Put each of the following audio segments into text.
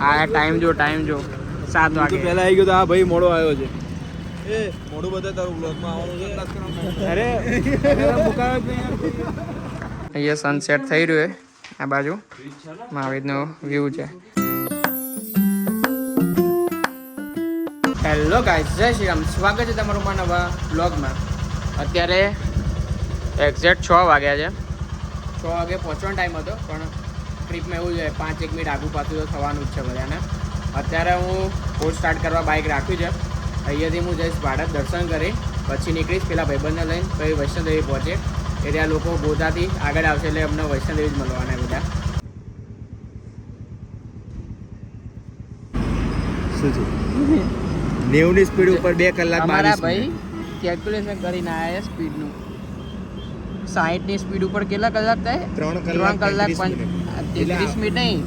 આ ટાઈમ જો 7 વાગે પહેલા આવી ગયો તો આ ભાઈ મોડો આવ્યો છે. એ મોડું બતાય તારું બ્લોગમાં આવવાનું છે. અરે અહીંયા સનસેટ થઈ રહ્યું છે આ બાજુ મહાવીરનો વ્યૂ છે. હેલો ગાઈસ, જય શ્રી રામ. સ્વાગત છે તમારું મારા નવા બ્લોગમાં. અત્યારે એક્ઝેક્ટ 6 વાગ્યા છે. 6 વાગે પહોંચવાનો ટાઈમ હતો, પણ ટ્રીપમાં એવું છે 5-1 મિનિટ આગું પાછું તો થવાનું જ છે બધાને. અત્યારે હું પોસ્ટ સ્ટાર્ટ કરવા બાઇક રાખ્યું છે. અહીંયાથી હું જઈશ ભાડત દર્શન કરી, પછી નીકળીશ પેલા ભાઈબંધને લઈને, પછી વૈષ્ણોદેવી પહોંચે. એટલે આ લોકો ગોતાથી આગળ આવશે, એટલે અમને વૈષ્ણોદેવી જ મળવાના બધા. શું છે 90 ની સ્પીડ ઉપર 2 કલાક અમારા ભાઈ કેલ્ક્યુલેશન કરીને આવ્યા છે સ્પીડનું. 60 ની સ્પીડ ઉપર કેટલા કલાક થાય? 3 કલાક 33 મિનિટ નહીં,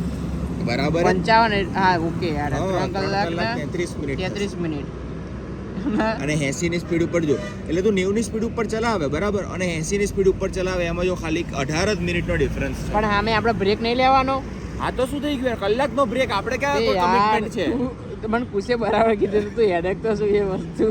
બરાબર 55. હા ઓકે યાર, 3 કલાક 33 મિનિટ. અને 80 ની સ્પીડ ઉપર જો, એટલે તું 90 ની સ્પીડ ઉપર ચલાવે બરાબર, અને 80 ની સ્પીડ ઉપર ચલાવે, એમાં જો ખાલી 18 જ મિનિટનો ડિફરન્સ છે. પણ સામે આપણે બ્રેક નહીં લેવાનો. આ તો શું થઈ ગયું, કલાકનો બ્રેક આપણે ક્યાં કમિટમેન્ટ છે. મને પૂછે બરાબર કીધું તું હેડેક તો શું એ વસ્તુ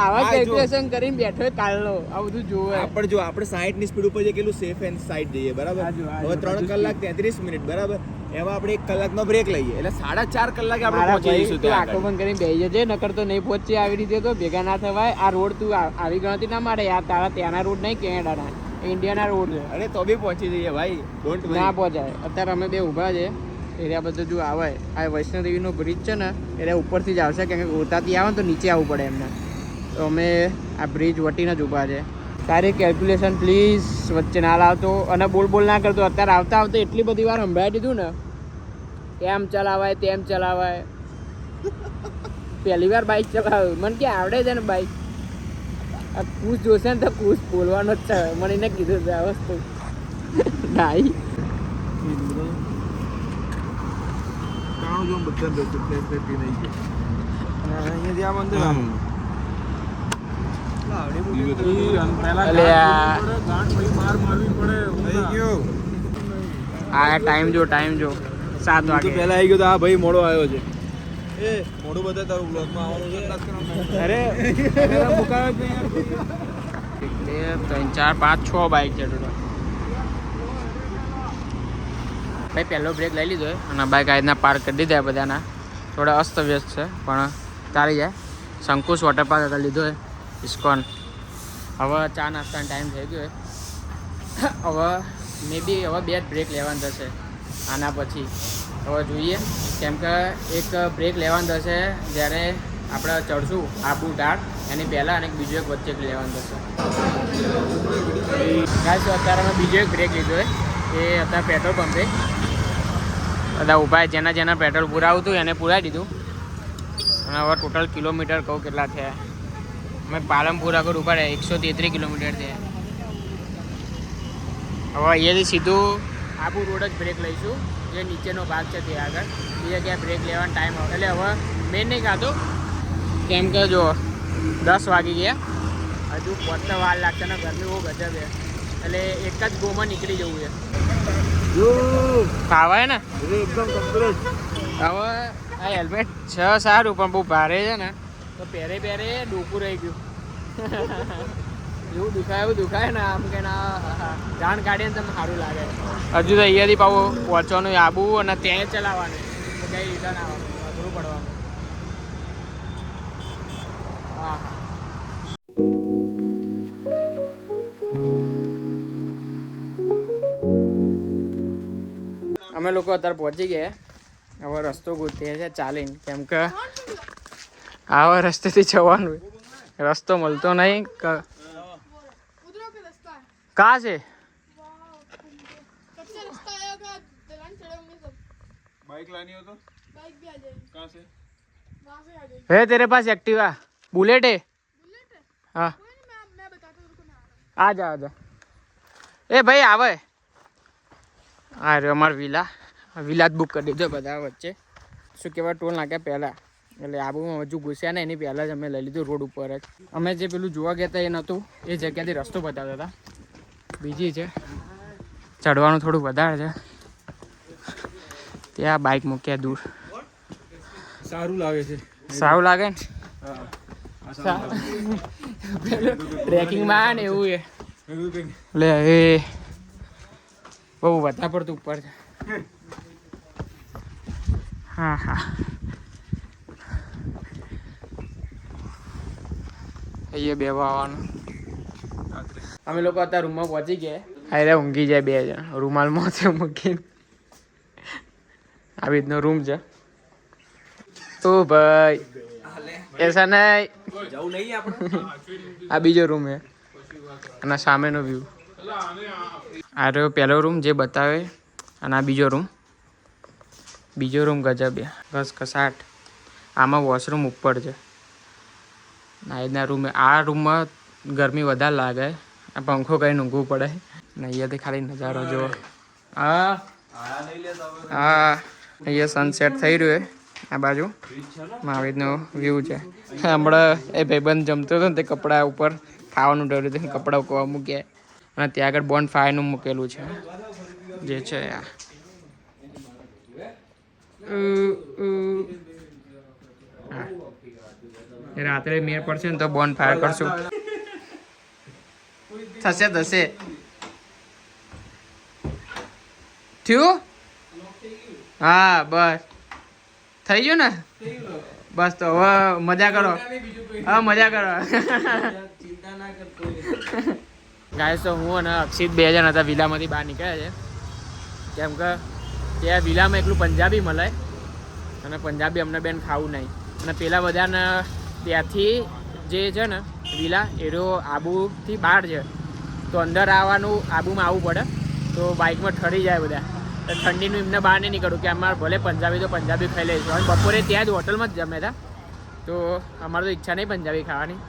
આવા કેલ્ક્યુલેશન કરીને બેઠો કાલનો આ બધું જોવે. પણ જો આપણે 60 ની સ્પીડ ઉપર જે કેટલું સેફ એન્ડ સાઈડ જઈએ બરાબર, હવે 3 કલાક 33 મિનિટ બરાબર, એમાં આપણે 1 કલાકનો બ્રેક લઈએ એટલે 4.5 કલાકે આપણે પહોંચી જઈશું. તું આંખો બંધ કરીને બેસી જજે, નકર તો નહીં પહોંચી આવી રીતે તો ભેગા ના થવાય. આ રોડ તું આવી ગણતરી ના મારે યાર, તારા ત્યાંના રોડ નહીં કેનેડાના, ઇન્ડિયાના રોડ છે. અરે તો બી પહોંચી જઈએ ભાઈ, ડોન્ટ વરી. ના પહોંચાય. અત્યારે અમે બે ઊભા છે, એરિયા બધું જો આવે આ વૈષ્ણોદેવીનો બ્રિજ છે ને, એટલે ઉપરથી જ આવશે, કેમ કે ગોતાથી આવે ને તો નીચે આવવું પડે એમને. તો અમે આ બ્રિજ વટીને જ ઊભા છે. તારી કેલ્ક્યુલેશન પ્લીઝ વચ્ચે ના લાવતો, અને બોલ ના કરતો. અત્યારે આવતા એટલી બધી વાર સંભળાવી દીધું ને, એમ ચલાવાય તેમ ચલાવાય. પહેલી વાર બાઇક ચલાવ્યું, મને કે આવડે છે ને બાઇક. આ કુશ જોશે ને તો કુશ બોલવાનો જ છે, મને એને કીધું છે આ વસ્તુ. નાઈ ટાઈમ જો 7 વાગે પહેલા આવી ગયો તો આ ભાઈ મોડો આવ્યો છે. એ મોડું બતાય તારું બ્લોગમાં આવવાનું છે. અરે 3 4 5 6 બાઇક છે ટોટલ. ભાઈ પહેલો બ્રેક લઈ લીધો અને બાઇક આ રીતના પાર્ક કરી દીધા બધાના. થોડા અસ્તવ્યસ્ત છે પણ ચાલી જાય. શંકુશ વોટર પાર્ક આગળ લીધો છે, ઇસ્કોન. હવે ચા નાસ્તાનો ટાઈમ થઈ ગયો. હવે મે બી હવે 2 જ બ્રેક લેવાનું થશે આના પછી. હવે જોઈએ, કેમ કે એક બ્રેક લેવાનું થશે જ્યારે આપણે ચડશું આબુ ઢાળ, એની પહેલાં, અને બીજો એક વચ્ચે લેવાનું થશે. ગાઈસ અત્યારે અમે બીજો એક બ્રેક લીધો છે, એ અત્યારે પેટ્રોલ પંપે બધા ઊભા. જેના પેટ્રોલ પુરાવું હતું એને પુરાવી દીધું. અને હવે ટોટલ કિલોમીટર કહું કેટલા થયા. અમે પાલનપુર આગળ ઊભા રહ્યા 133 કિલોમીટર થયા. હવે અહીંયાથી સીધું આબુ રોડ જ બ્રેક લઈશું, જે નીચેનો ભાગ છે તે આગળ. બીજા ક્યાં બ્રેક લેવાનો ટાઈમ આવે એટલે હવે મેન નહીં ખાતું, કેમ કે જો 10 વાગી ગયા, હજુ પહોંચતા વાર લાગશે ને ગરમી બહુ ગજબ છે, એટલે એક જ ગોમાં નીકળી જવું છે. ફાવાય ને એકદમ કમ્પ્લીટ. હવે આ હેલ્મેટ છે સારું, પણ બહુ ભારે છે ને, તો પહેરે ડોકું રહી ગયું. એવું દુખાય ને આમ કે ના જાણ કાઢીએ ને તમને સારું લાગે. હજુ તો અહીંયાથી પાછું પહોંચવાનું આબુ, અને ત્યાં ચલાવવાનું, તો કંઈ રિટર્ન આવવાનું, અઘરું પડવાનું. હા અમે લોકો અત્યારે પહોંચી ગયા. હવે રસ્તો ગોતીએ છે ચાલીને, કેમ કે આવા રસ્તેથી જવાનું, રસ્તો મળતો નહીં. कहाँ से? बाइक लानी हो तो बाइक भी आ जाएगी. कहाँ से? वहाँ से आ जाएगी. है तेरे पास एक्टिवा? बुलेट है? हाँ मैं बताता हूँ, रुको मैं आ जा. એ ભાઈ આવે. આ રહ્યો અમારો વિલા જ બુક કરી દીધો બધા વચ્ચે. શું કહેવાય, ટોલ નાખ્યા પહેલાં, એટલે આબુમાં હજુ ઘૂસ્યા ને એની પહેલાં જ અમે લઈ લીધું રોડ ઉપર જ. અમે જે પેલું જોવા ગયા હતા એ નહોતું, એ જગ્યાથી રસ્તો બતાવતા હતા. બીજી છે, ચડવાનું થોડું વધારે છે. ત્યાં બાઇક મૂક્યા દૂર. સારું લાગે છે. સારું લાગે ને ટ્રેકિંગમાં ને એવું એ લે એ બહુ વધારે પડતું ઉપર છે. હા હા અહીંયા બેવા આવવાનું. અમે લોકો અત્યારે રૂમમાં પહોંચી ગયા. અરે ઊંઘી જાય 2 જણ રૂમાલમાં છે મૂકીને. આવી રીતનો રૂમ છે. ઓ ભાઈ એસા નહીં જવું નહીં આપણે. આ બીજો રૂમ છે અને સામેનો વ્યૂ. આ રહ્યો પહેલો રૂમ જે બતાવે અને આ બીજો રૂમ. બીજો રૂમ ગજબ ઘસ ઘસાટ. આમાં વોશરૂમ ઉપર છે. નાઈના રૂમ. આ રૂમમાં ગરમી વધારે લાગે. આ પંખો કરીને ઊંઘવું પડે ને અહીંયાથી ખાલી નજારો જુઓ. હા હા અહીંયા સનસેટ થઈ રહ્યું આ બાજુ. આવી રીતનો વ્યૂ છે. હમણાં એ ભાઈબંધ જમતો હતો ને તે કપડા ઉપર ખાવાનું ડર્યું હતું કપડા કોવા મૂક્યા અને ત્યાં આગળ બોન ફાયરનું મૂકેલું છે જે છે રાત્રે મેર પડશે ને તો બોન ફાયર કરશું. થશે થયું. હા બસ થઈ ગયું ને. બસ તો હવે મજા કરો. હવે મજા કરો. ગાય તો હું અને અક્ષિત 2 જણ હતા વિલામાંથી બહાર નીકળ્યા છે કેમ કે ત્યાં વિલામાં એકલું પંજાબી મળે અને પંજાબી અમને બેન ખાવું નહીં અને પેલા બધાને ત્યાંથી જે છે ને વિલા એરો આબુથી બહાર છે તો અંદર આવવાનું આબુમાં આવવું પડે તો બાઇકમાં ઠરી જાય બધા. તો ઠંડીનું એમને બહાર નહીં નીકળું કે અમારે ભલે પંજાબી તો પંજાબી ખાઈ લઈશું. અને બપોરે ત્યાં જ હોટલમાં જ જમ્યા હતા તો અમારે તો ઈચ્છા નહીં પંજાબી ખાવાની.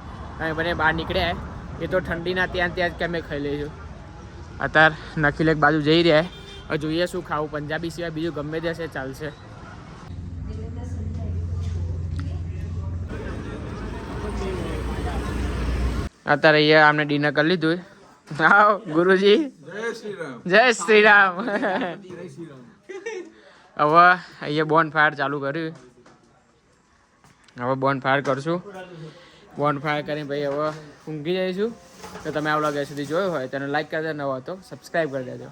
અમે બંને બહાર નીકળ્યા એ તો ઠંડીના ત્યાં જ કે અમે ખાઈ લઈશું. અત્યારે નખીલ એક બાજુ જઈ રહ્યા. હવે જોઈએ શું ખાવું. પંજાબી સિવાય બીજું ગમે તે હશે ચાલશે. અત્યારે અહીંયા આમને ડિનર કરી લીધું. આવો ગુરુજી. જય શ્રી રામ. હવે અહીંયા બોન ફાયર ચાલુ કર્યું. હવે બોન ફાયર કરશું. બોન ફાયર કરીને ભાઈ હવે ઊંઘી જઈશું. તો તમે આ વ્લોગ સુધી જોયો હોય તેને લાઈક કરી દે, નવો તો સબસ્ક્રાઈબ કરી દેજો.